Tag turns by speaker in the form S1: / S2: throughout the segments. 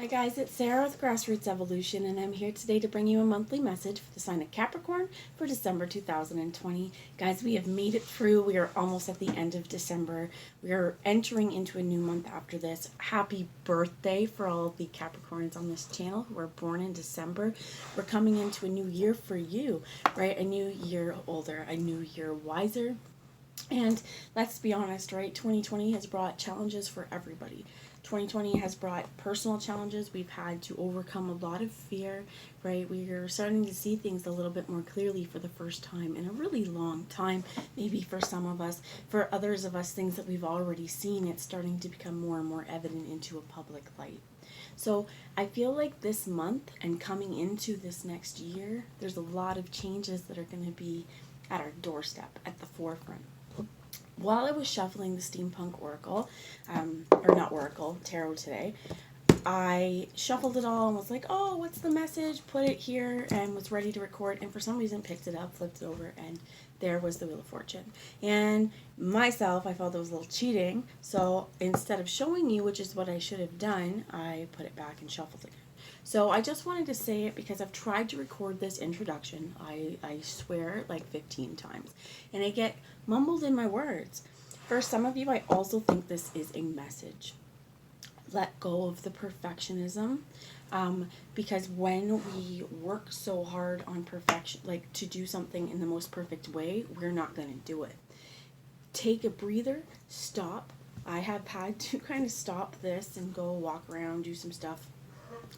S1: Hi guys, it's Sarah with Grassroots Evolution, and I'm here today to bring you a monthly message for the sign of Capricorn for December 2020. Guys, we have made it through. We are almost at the end of December. We are entering into a new month after this. Happy birthday for all of the Capricorns on this channel who are born in December. We're coming into a new year for you, right? A new year older, a new year wiser. And let's be honest, right? 2020 has brought challenges for everybody. 2020 has brought personal challenges. We've had to overcome a lot of fear, right? We are starting to see things a little bit more clearly for the first time in a really long time, maybe for some of us. For others of us, things that we've already seen, it's starting to become more and more evident into a public light. So I feel like this month and coming into this next year, there's a lot of changes that are going to be at our doorstep, at the forefront. While I was shuffling the Steampunk Oracle, or not Oracle, Tarot today, I shuffled it all and was like, oh, what's the message? Put it here, and was ready to record, and for some reason picked it up, flipped it over, and there was the Wheel of Fortune. And myself, I felt it was a little cheating, so instead of showing you, which is what I should have done, I put it back and shuffled again. So I just wanted to say it because I've tried to record this introduction, I swear, like 15 times, and I get mumbled in my words. For some of you, I also think this is a message. Let go of the perfectionism, because when we work so hard on perfection, like to do something in the most perfect way, we're not going to do it. Take a breather, stop. I have had to kind of stop this and go walk around, do some stuff,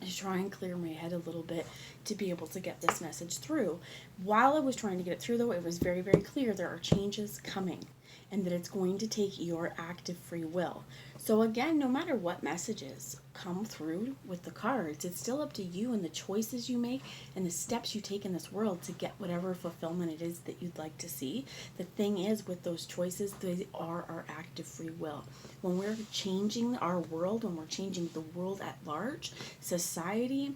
S1: to try and clear my head a little bit to be able to get this message through. While I was trying to get it through, though, it was very, very clear there are changes coming and that it's going to take your active free will. So again, no matter what messages come through with the cards, it's still up to you and the choices you make and the steps you take in this world to get whatever fulfillment it is that you'd like to see. The thing is, with those choices, they are our active free will. When we're changing our world, when we're changing the world at large, society,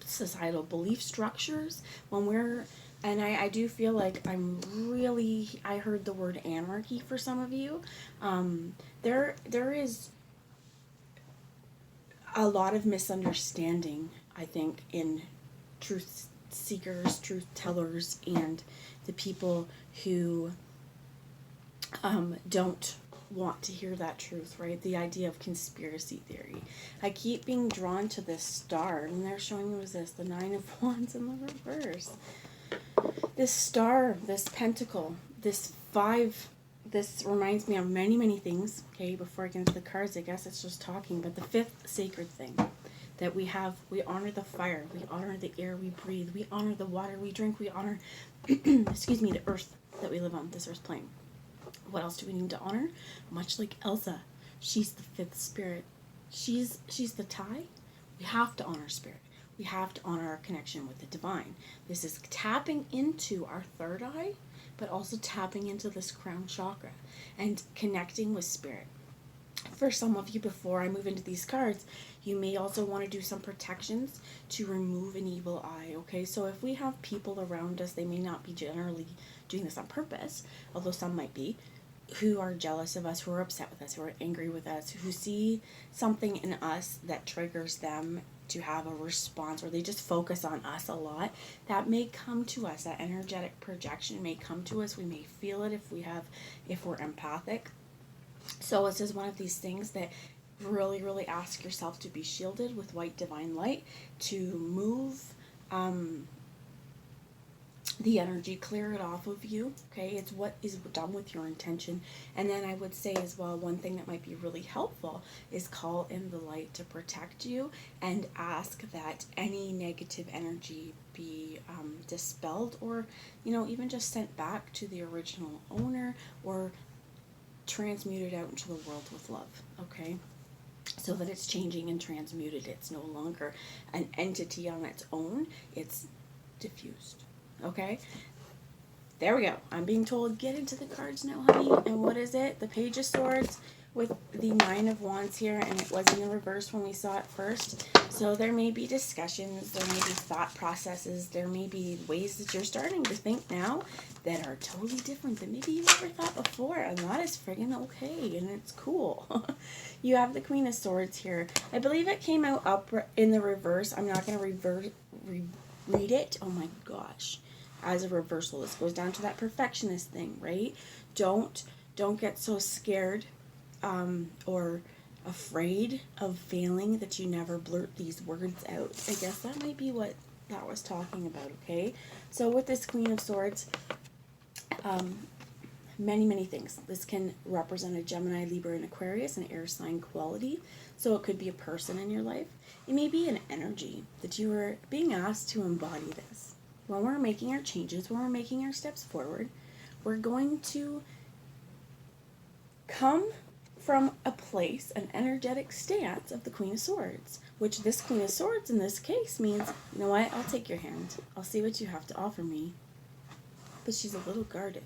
S1: societal belief structures, when we're, and I do feel like I heard the word anarchy for some of you. There is a lot of misunderstanding, I think, in truth seekers, truth tellers, and the people who don't want to hear that truth, right? The idea of conspiracy theory. I keep being drawn to this star, and they're showing me was this, the Nine of Wands in the reverse. This star, this pentacle, this five, this reminds me of many, many things. Okay, before I get into the cards, I guess it's just talking, but the fifth sacred thing that we have, we honor the fire, we honor the air we breathe, we honor the water we drink, we honor, excuse me, the earth that we live on, this earth plane. What else do we need to honor? Much like Elsa, she's the fifth spirit. She's the tie. We have to honor spirit. We have to honor our connection with the divine. This is tapping into our third eye, but also tapping into this crown chakra and connecting with spirit. For some of you, before I move into these cards, you may also want to do some protections to remove an evil eye, okay? So if we have people around us, they may not be generally doing this on purpose, although some might be, who are jealous of us, who are upset with us, who are angry with us, who see something in us that triggers them to have a response, or they just focus on us a lot, that may come to us. That energetic projection may come to us. We may feel it if we're empathic. So this is one of these things that really, really ask yourself to be shielded with white divine light, to move the energy, clear it off of you, okay? It's what is done with your intention. And then I would say as well, one thing that might be really helpful is call in the light to protect you and ask that any negative energy be dispelled, or, even just sent back to the original owner, or transmuted out into the world with love, okay? So that it's changing and transmuted. It's no longer an entity on its own. It's diffused. Okay, there we go. I'm being told, get into the cards now, honey. And what is it? The Page of Swords with the Nine of Wands here, and it was in the reverse when we saw it first. So there may be discussions, there may be thought processes, there may be ways that you're starting to think now that are totally different than maybe you ever thought before, and that is friggin' okay, and it's cool. You have the Queen of Swords here. I believe it came out up in the reverse. I'm not going to read it. Oh my gosh. As a reversal, this goes down to that perfectionist thing, right? Don't get so scared or afraid of failing that you never blurt these words out. I guess that might be what that was talking about, okay? So with this Queen of Swords, many things. This can represent a Gemini, Libra, and Aquarius, an air sign quality. So it could be a person in your life. It may be an energy that you are being asked to embody this. When we're making our changes, when we're making our steps forward, we're going to come from a place, an energetic stance of the Queen of Swords, which this Queen of Swords in this case means, you know what, I'll take your hand. I'll see what you have to offer me. But she's a little guarded.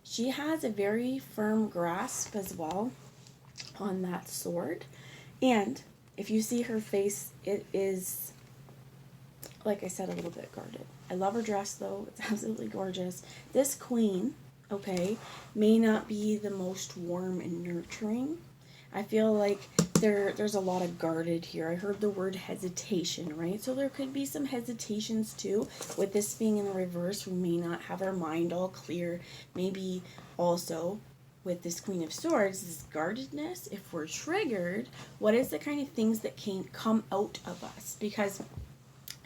S1: She has a very firm grasp as well on that sword. And if you see her face, it is, like I said, a little bit guarded. I love her dress though. It's absolutely gorgeous. This queen, okay, may not be the most warm and nurturing. I feel like there's a lot of guarded here. I heard the word hesitation, right? So there could be some hesitations too. With this being in the reverse, we may not have our mind all clear. Maybe also with this Queen of Swords, this guardedness, if we're triggered, what is the kind of things that can come out of us? Because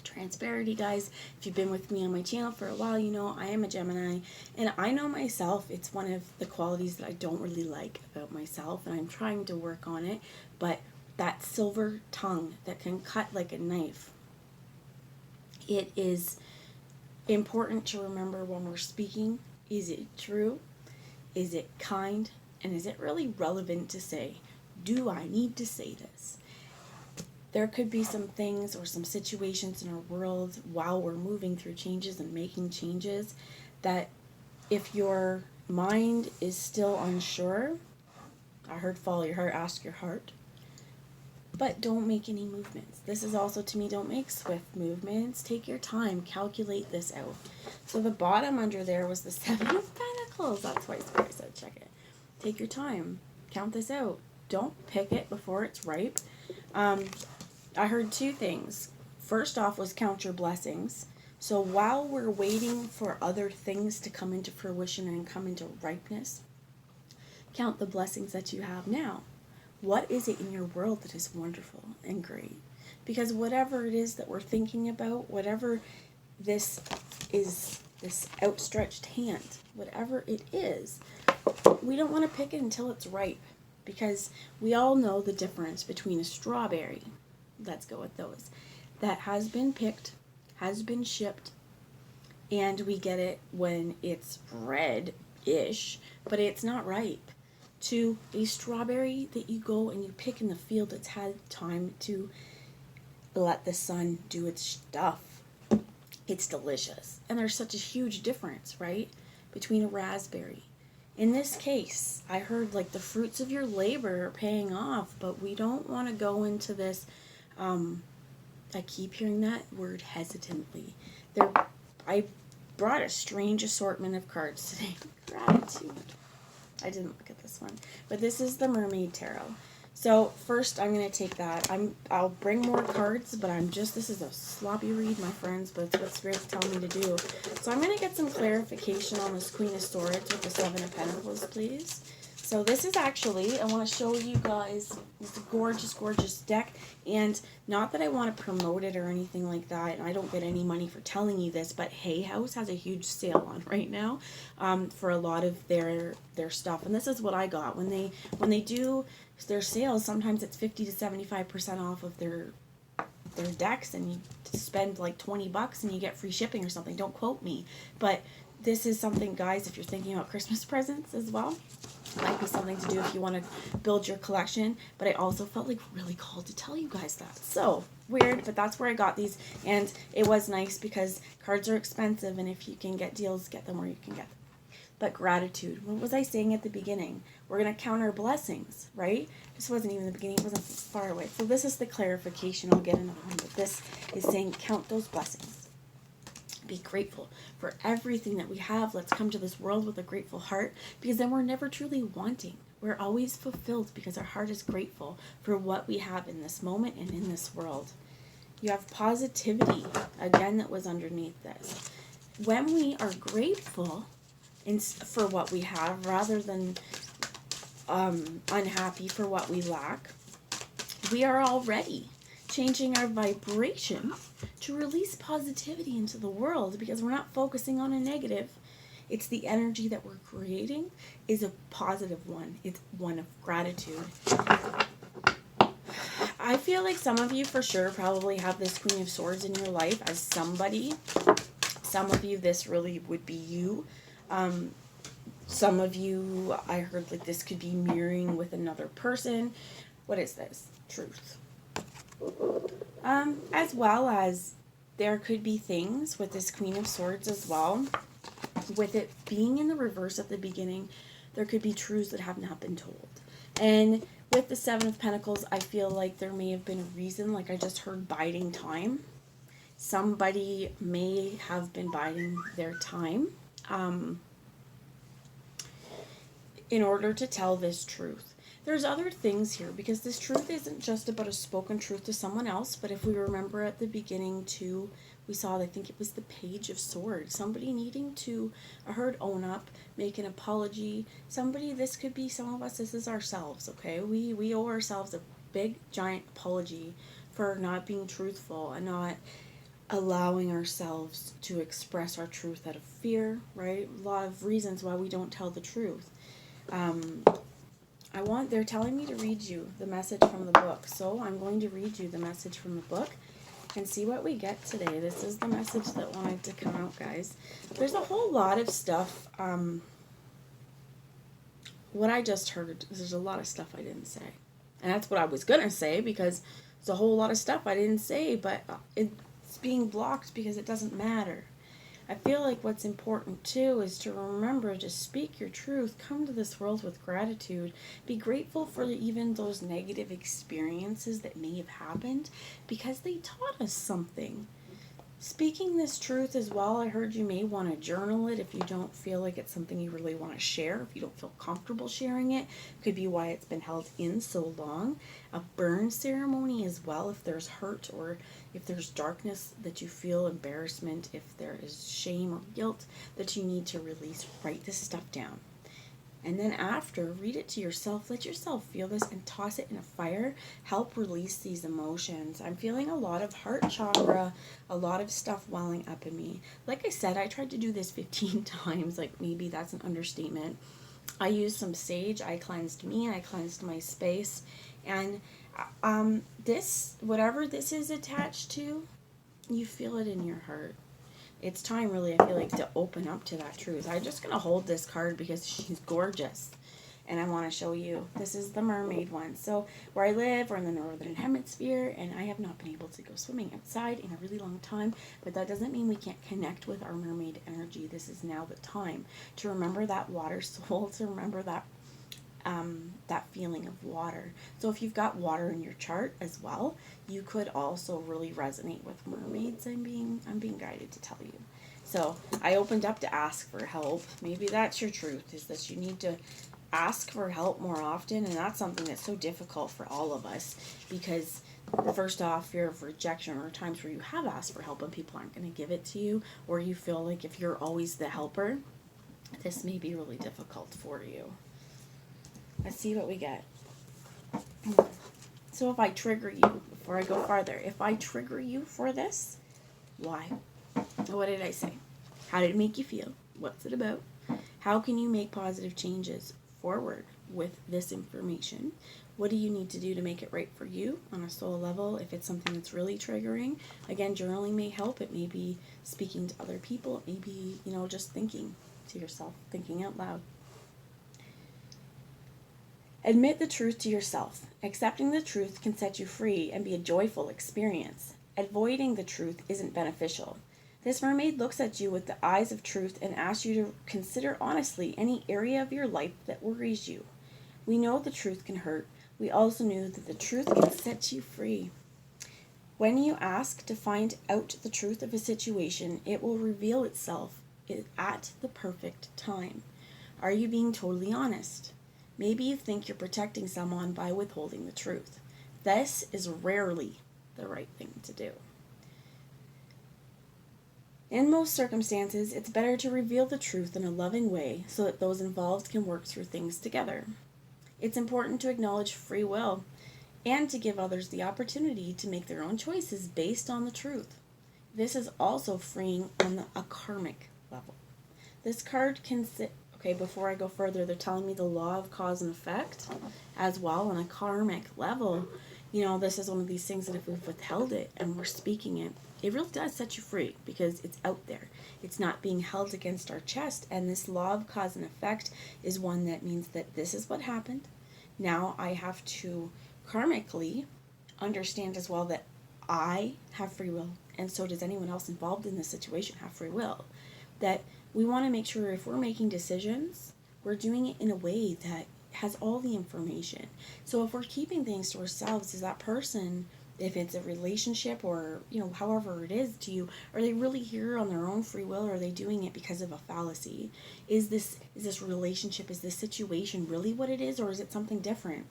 S1: transparency, guys, if you've been with me on my channel for a while, you know I am a Gemini, and I know myself, it's one of the qualities that I don't really like about myself, and I'm trying to work on it. But that silver tongue that can cut like a knife, it is important to remember when we're speaking. Is it true? Is it kind? And is it really relevant to say? Do I need to say this? There could be some things or some situations in our world while we're moving through changes and making changes that if your mind is still unsure, I heard follow your heart, ask your heart, but don't make any movements. This is also, to me, don't make swift movements. Take your time, calculate this out. So the bottom under there was the Seven of Pentacles. That's why Spirit said check it. Take your time, count this out. Don't pick it before it's ripe. I heard two things. First off was count your blessings. So while we're waiting for other things to come into fruition and come into ripeness, count the blessings that you have now. What is it in your world that is wonderful and great? Because whatever it is that we're thinking about, whatever this is, this outstretched hand, whatever it is, we don't want to pick it until it's ripe. Because we all know the difference between a strawberry, let's go with those, that has been picked, has been shipped, and we get it when it's red-ish, but it's not ripe, to a strawberry that you go and you pick in the field that's had time to let the sun do its stuff. It's delicious. And there's such a huge difference, right, between a raspberry. In this case, I heard like the fruits of your labor are paying off, but we don't want to go into this, I keep hearing that word hesitantly. I brought a strange assortment of cards today. Gratitude. I didn't look at this one, but this is the Mermaid Tarot. So first I'm going to take that. I'll bring more cards, but this is a sloppy read, my friends, but it's what Spirit's telling me to do. So I'm going to get some clarification on this Queen of Swords with the Seven of Pentacles, please. So this is actually, I want to show you guys this gorgeous, gorgeous deck. And not that I want to promote it or anything like that, and I don't get any money for telling you this, but Hay House has a huge sale on right now for a lot of their stuff. And this is what I got. When they do their sales, sometimes it's 50 to 75% off of their decks, and you spend like $20 and you get free shipping or something. Don't quote me, but this is something, guys, if you're thinking about Christmas presents as well, might be something to do if you want to build your collection. But I also felt like really called to tell you guys that. So weird, but that's where I got these, and it was nice because cards are expensive, and if you can get deals, get them where you can get them. but gratitude. What was I saying at the beginning? We're going to count our blessings, right? This wasn't even the beginning. It wasn't far away. So this is the clarification. I'll get another one. But this is saying count those blessings. Be grateful for everything that we have. Let's come to this world with a grateful heart, because then we're never truly wanting. We're always fulfilled because our heart is grateful for what we have in this moment and in this world. You have positivity, again, that was underneath this. When we are grateful for what we have rather than unhappy for what we lack, we are already changing our vibration to release positivity into the world, because we're not focusing on a negative. It's the energy that we're creating is a positive one. It's one of gratitude. I feel like some of you for sure probably have this Queen of Swords in your life as somebody. Some of you, this really would be you. Some of you, I heard like this could be mirroring with another person. What is this? Truth. As well as there could be things with this Queen of Swords as well. With it being in the reverse at the beginning, there could be truths that have not been told. And with the Seven of Pentacles, I feel like there may have been a reason, like I just heard biding time. Somebody may have been biding their time in order to tell this truth. There's other things here, because this truth isn't just about a spoken truth to someone else, but if we remember at the beginning too, we saw, I think it was the Page of Swords, somebody needing to, I heard own up, make an apology. Somebody, this could be some of us, this is ourselves, okay? We owe ourselves a big, giant apology for not being truthful and not allowing ourselves to express our truth out of fear, right? A lot of reasons why we don't tell the truth. They're telling me to read you the message from the book. So I'm going to read you the message from the book and see what we get today. This is the message that wanted to come out, guys. There's a whole lot of stuff. What I just heard, there's a lot of stuff I didn't say. And that's what I was going to say, because there's a whole lot of stuff I didn't say, but it's being blocked because it doesn't matter. I feel like what's important too is to remember to speak your truth. Come to this world with gratitude. Be grateful for even those negative experiences that may have happened, because they taught us something. Speaking this truth as well, I heard you may want to journal it if you don't feel like it's something you really want to share. If you don't feel comfortable sharing it, could be why it's been held in so long. A burn ceremony as well, if there's hurt or if there's darkness that you feel, embarrassment, if there is shame or guilt that you need to release, write this stuff down. And then after, read it to yourself. Let yourself feel this and toss it in a fire. Help release these emotions. I'm feeling a lot of heart chakra, a lot of stuff welling up in me. Like I said, I tried to do this 15 times. Like maybe that's an understatement. I used some sage. I cleansed me. I cleansed my space. And whatever this is attached to, you feel it in your heart. It's time, really, I feel like, to open up to that truth. I'm just going to hold this card because she's gorgeous. And I want to show you. This is the mermaid one. So where I live, we're in the northern hemisphere, and I have not been able to go swimming outside in a really long time. But that doesn't mean we can't connect with our mermaid energy. This is now the time to remember that water soul, to remember that feeling of water. So if you've got water in your chart as well, you could also really resonate with mermaids. I'm being guided to tell you. So I opened up to ask for help. Maybe that's your truth, is that you need to ask for help more often, and that's something that's so difficult for all of us, because first off, fear of rejection, or times where you have asked for help and people aren't going to give it to you, or you feel like if you're always the helper, this may be really difficult for you. Let's see what we get. So if I trigger you, before I go farther, if I trigger you for this, why? What did I say? How did it make you feel? What's it about? How can you make positive changes forward with this information? What do you need to do to make it right for you on a soul level? If it's something that's really triggering, again, journaling may help. It may be speaking to other people. It may be, just thinking to yourself, thinking out loud. Admit the truth to yourself. Accepting the truth can set you free and be a joyful experience. Avoiding the truth isn't beneficial. This mermaid looks at you with the eyes of truth and asks you to consider honestly any area of your life that worries you. We know the truth can hurt. We also know that the truth can set you free. When you ask to find out the truth of a situation, it will reveal itself at the perfect time. Are you being totally honest? Maybe you think you're protecting someone by withholding the truth. This is rarely the right thing to do. In most circumstances, it's better to reveal the truth in a loving way so that those involved can work through things together. It's important to acknowledge free will and to give others the opportunity to make their own choices based on the truth. This is also freeing on a karmic level. This card can sit. Okay, before I go further, they're telling me the law of cause and effect as well on a karmic level. This is one of these things that if we've withheld it and we're speaking it, it really does set you free because it's out there. It's not being held against our chest. And this law of cause and effect is one that means that this is what happened. Now I have to karmically understand as well that I have free will, and so does anyone else involved in this situation have free will. That we want to make sure if we're making decisions, we're doing it in a way that has all the information. So if we're keeping things to ourselves, is that person, if it's a relationship or, however it is to you, are they really here on their own free will, or are they doing it because of a fallacy? Is this relationship, is this situation really what it is, or is it something different?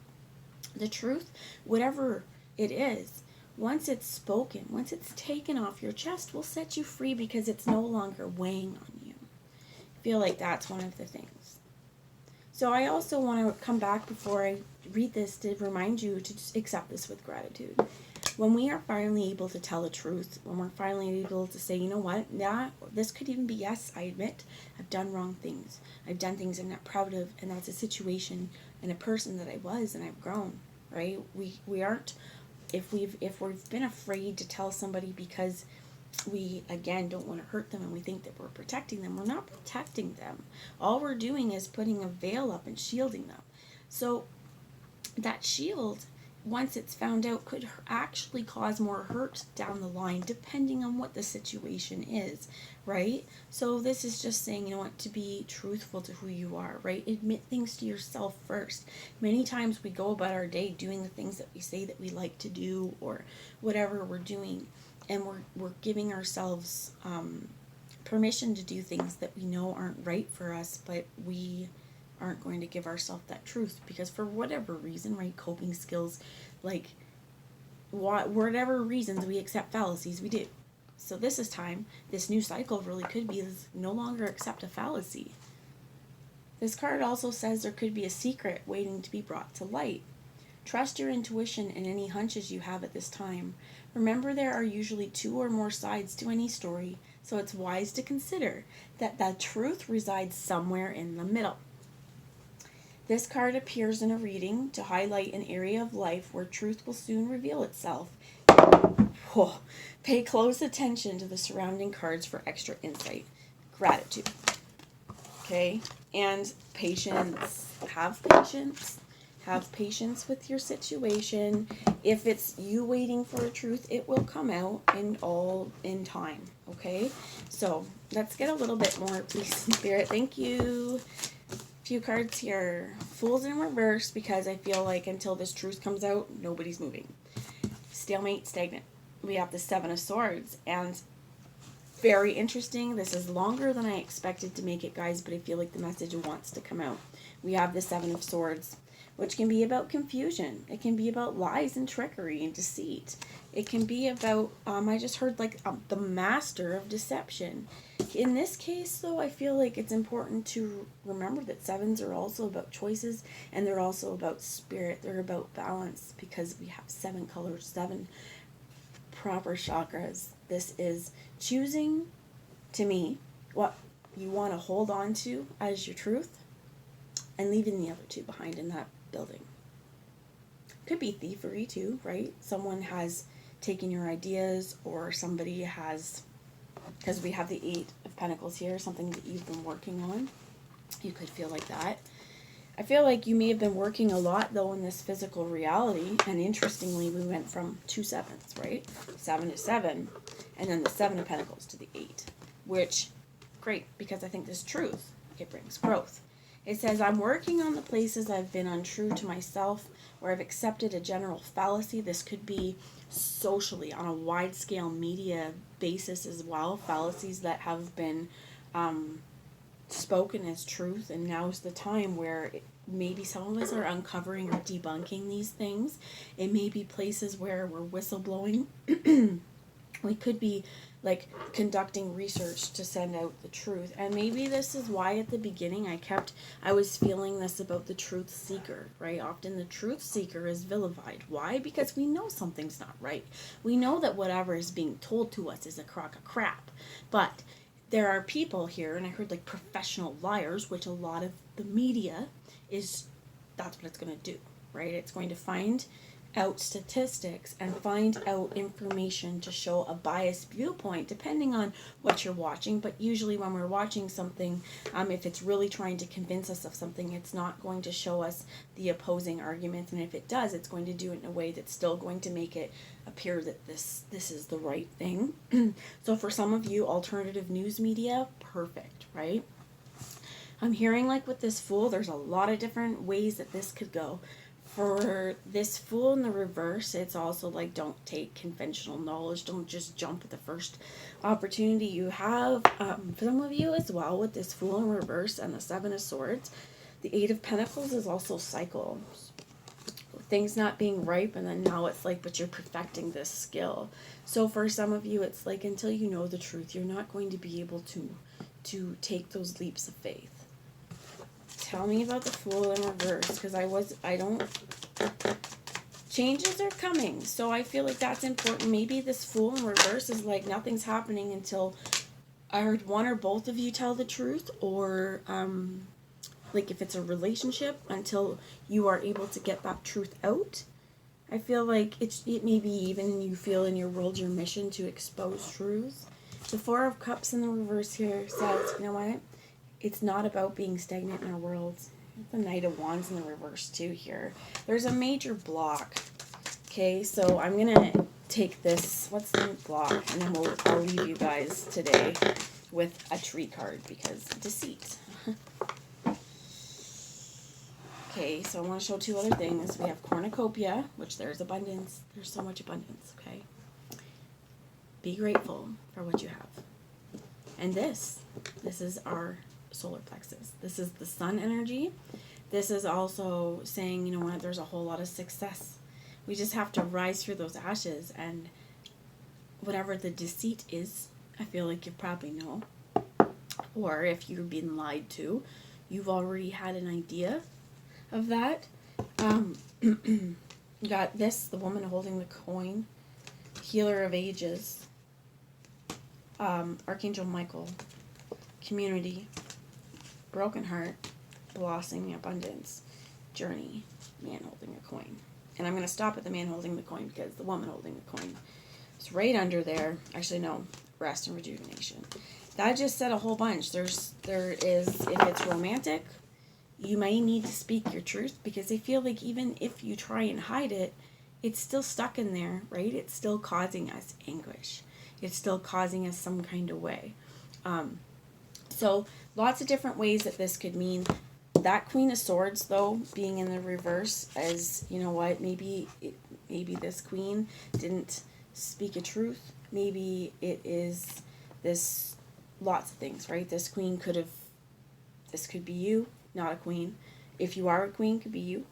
S1: The truth, whatever it is, once it's spoken, once it's taken off your chest, will set you free because it's no longer weighing on you. I feel like that's one of the things. So I also want to come back before I read this to remind you to just accept this with gratitude. When we are finally able to tell the truth, when we're finally able to say, you know what, this could even be, yes, I admit, I've done wrong things. I've done things I'm not proud of, and that's a situation and a person that I was, and I've grown, right? We aren't, if we've been afraid to tell somebody because we, again, don't want to hurt them and we think that we're protecting them, we're not protecting them. All we're doing is putting a veil up and shielding them. So that shield, once it's found out, could actually cause more hurt down the line, depending on what the situation is, right? So this is just saying, to be truthful to who you are, right? Admit things to yourself first. Many times we go about our day doing the things that we say that we like to do, or whatever we're doing, and we're giving ourselves permission to do things that we know aren't right for us, but we aren't going to give ourselves that truth because for whatever reason, right, coping skills, like whatever reasons we accept fallacies, we do. So this new cycle really could be no longer accept a fallacy. This card also says there could be a secret waiting to be brought to light. Trust your intuition and any hunches you have at this time. Remember, there are usually 2 or more sides to any story, so it's wise to consider that the truth resides somewhere in the middle. This card appears in a reading to highlight an area of life where truth will soon reveal itself. Pay close attention to the surrounding cards for extra insight. Gratitude. Okay? And patience. Have patience. Have patience with your situation. If it's you waiting for a truth, it will come out in time. Okay? So let's get a little bit more, please, Spirit. Thank you. Few cards here. Fools in reverse, because I feel like until this truth comes out, nobody's moving. Stalemate, stagnant. We have the 7 of Swords, and very interesting. This is longer than I expected to make it, guys, but I feel like the message wants to come out. We have the 7 of Swords, which can be about confusion. It can be about lies and trickery and deceit. It can be about, I just heard the master of deception. In this case, though, I feel like it's important to remember that 7s are also about choices, and they're also about spirit. They're about balance, because we have 7 colors, 7 proper chakras. This is choosing, to me, what you want to hold on to as your truth, and leaving the other 2 behind in that building. Could be thievery too, right? Someone has taken your ideas, or somebody has, because we have the 8 of Pentacles here, something that you've been working on. You could feel like that. I feel like you may have been working a lot, though, in this physical reality. And interestingly, we went from 2 sevens, right? 7 to 7. And then the 7 of Pentacles to the 8. Which, great, because I think this truth, it brings growth. It says, I'm working on the places I've been untrue to myself, where I've accepted a general fallacy. This could be socially, on a wide-scale media basis as well. Fallacies that have been spoken as truth, and now's the time where maybe some of us are uncovering or debunking these things. It may be places where we're whistleblowing. We could be like conducting research to send out the truth. And maybe this is why at the beginning I was feeling this about the truth seeker, right? Often the truth seeker is vilified. Why? Because we know something's not right. We know that whatever is being told to us is a crock of crap. But there are people here, and I heard like professional liars, which a lot of the media that's what it's going to do, right? It's going to find out statistics and find out information to show a biased viewpoint depending on what you're watching. But usually when we're watching something, if it's really trying to convince us of something, it's not going to show us the opposing arguments. And if it does, it's going to do it in a way that's still going to make it appear that this is the right thing. So for some of you, alternative news media, perfect, right? I'm hearing like with this Fool, there's a lot of different ways that this could go. For this Fool in the reverse, it's also like, don't take conventional knowledge. Don't just jump at the first opportunity you have. For some of you as well, with this Fool in reverse and the 7 of Swords, the 8 of Pentacles is also cycles. Things not being ripe, and then now it's like, but you're perfecting this skill. So for some of you, it's like until you know the truth, you're not going to be able to take those leaps of faith. Tell me about the Fool in reverse, because changes are coming, so I feel like that's important. Maybe this Fool in reverse is like nothing's happening until I heard one or both of you tell the truth, or like if it's a relationship, until you are able to get that truth out. I feel like it may be even you feel in your world your mission to expose truths. The 4 of Cups in the reverse here says, you know what? It's not about being stagnant in our world. The Knight of Wands in the reverse too here. There's a major block. Okay, so I'm going to take this, what's the block? And then I'll leave you guys today with a tree card, because deceit. Okay, so I want to show 2 other things. We have cornucopia, which there's abundance. There's so much abundance, okay? Be grateful for what you have. And this is our solar plexus. This is the sun energy. This is also saying, you know what, there's a whole lot of success. We just have to rise through those ashes, and whatever the deceit is, I feel like you probably know. Or if you've been lied to, you've already had an idea of that. You got this, the woman holding the coin, healer of ages, Archangel Michael, community, broken heart, blossoming abundance, journey, man holding a coin. And I'm going to stop at the man holding the coin because the woman holding the coin is right under there. Actually, no, rest and rejuvenation. That just said a whole bunch. There is, if it's romantic, you may need to speak your truth, because I feel like even if you try and hide it, it's still stuck in there, right? It's still causing us anguish. It's still causing us some kind of way. So lots of different ways that this could mean. That Queen of Swords, though, being in the reverse, as, you know what, maybe this queen didn't speak a truth. Maybe it is this, lots of things, right? This queen this could be you, not a queen. If you are a queen, could be you.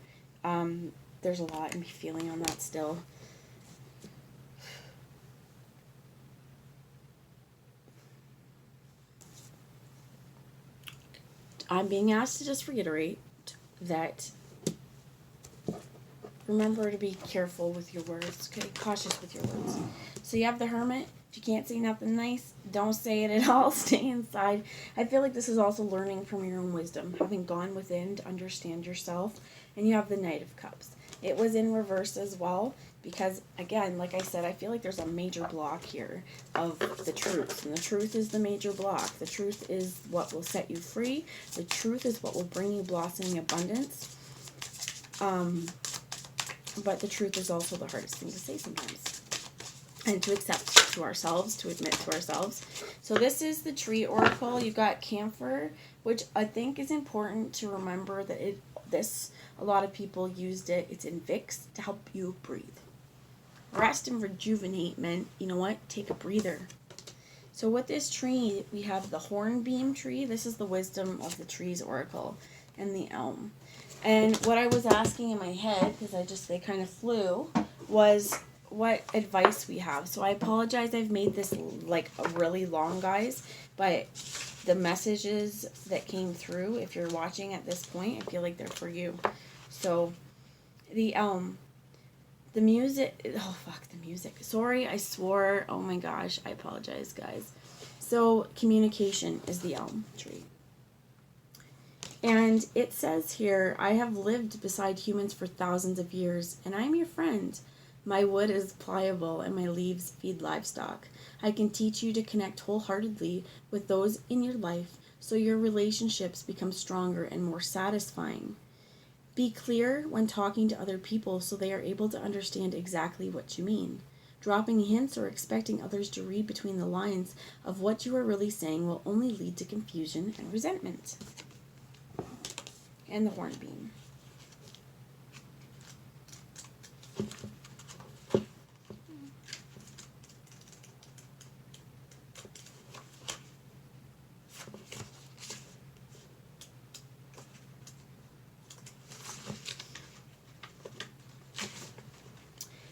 S1: There's a lot I'm feeling on that still. I'm being asked to just reiterate that remember to be careful with your words, okay? Cautious with your words. So you have the Hermit. If you can't say nothing nice, don't say it at all. Stay inside. I feel like this is also learning from your own wisdom, having gone within to understand yourself. And you have the Knight of Cups. It was in reverse as well, Because, again, like I said, I feel like there's a major block here of the truth. And the truth is the major block. The truth is what will set you free. The truth is what will bring you blossoming abundance. But the truth is also the hardest thing to say sometimes. And to accept to ourselves, to admit to ourselves. So this is the tree oracle. You've got camphor, which I think is important to remember that a lot of people used it. It's in Vicks to help you breathe. Rest and rejuvenate meant, you know what, take a breather. So with this tree, we have the hornbeam tree. This is the wisdom of the trees oracle, and the elm. And what I was asking in my head, because they kind of flew, was what advice we have. So I apologize, I've made this like a really long, guys, but the messages that came through, if you're watching at this point, I feel like they're for you. So the elm. The music, the music. Sorry, I swore. Oh my gosh, I apologize, guys. So, communication is the elm tree. And it says here, I have lived beside humans for thousands of years, and I'm your friend. My wood is pliable, and my leaves feed livestock. I can teach you to connect wholeheartedly with those in your life, so your relationships become stronger and more satisfying. Be clear when talking to other people so they are able to understand exactly what you mean. Dropping hints or expecting others to read between the lines of what you are really saying will only lead to confusion and resentment. And the hornbeam.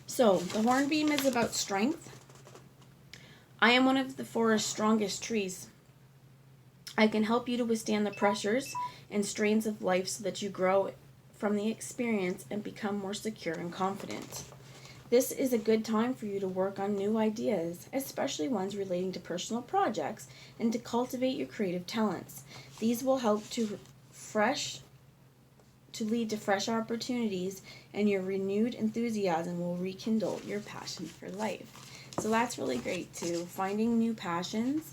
S1: So, the hornbeam is about strength. I am one of the forest's strongest trees. I can help you to withstand the pressures and strains of life so that you grow from the experience and become more secure and confident. This is a good time for you to work on new ideas, especially ones relating to personal projects, and to cultivate your creative talents. These will help to lead to fresh opportunities, and your renewed enthusiasm will rekindle your passion for life. So that's really great too. Finding new passions,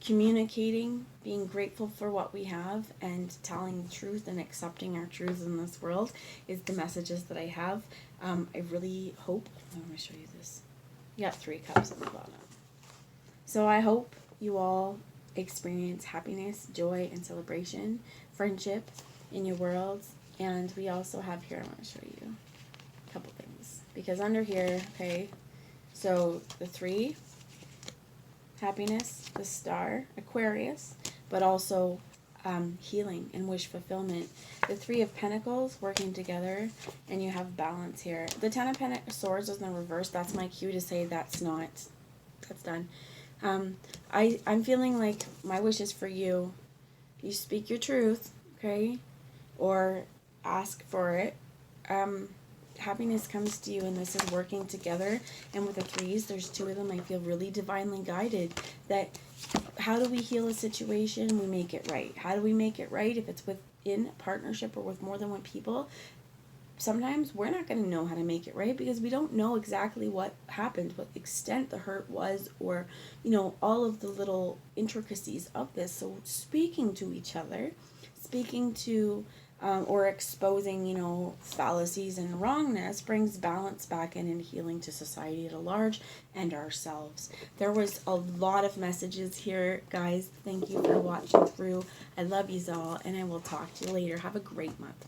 S1: communicating, being grateful for what we have, and telling the truth and accepting our truths in this world is the messages that I have. I really hope, I'm going to show you this. You got 3 cups on the bottom. So I hope you all experience happiness, joy, and celebration, friendship in your worlds. And we also have here, I want to show you a couple things. Because under here, okay, so the 3, happiness, the star, Aquarius, but also healing and wish fulfillment. The 3 of Pentacles working together, and you have balance here. The 10 of Swords is in the reverse. That's my cue to say that's done. I'm feeling like my wish is for you. You speak your truth, okay? Or ask for it. Happiness comes to you, and this is working together. And with the 3s, there's 2 of them. I feel really divinely guided that how do we heal a situation? We make it right. How do we make it right? If it's within a partnership or with more than one people, sometimes we're not going to know how to make it right because we don't know exactly what happened, what extent the hurt was, or, all of the little intricacies of this. So speaking to each other, speaking to or exposing, fallacies and wrongness brings balance back in and healing to society at large and ourselves. There was a lot of messages here, guys. Thank you for watching through. I love you all, and I will talk to you later. Have a great month.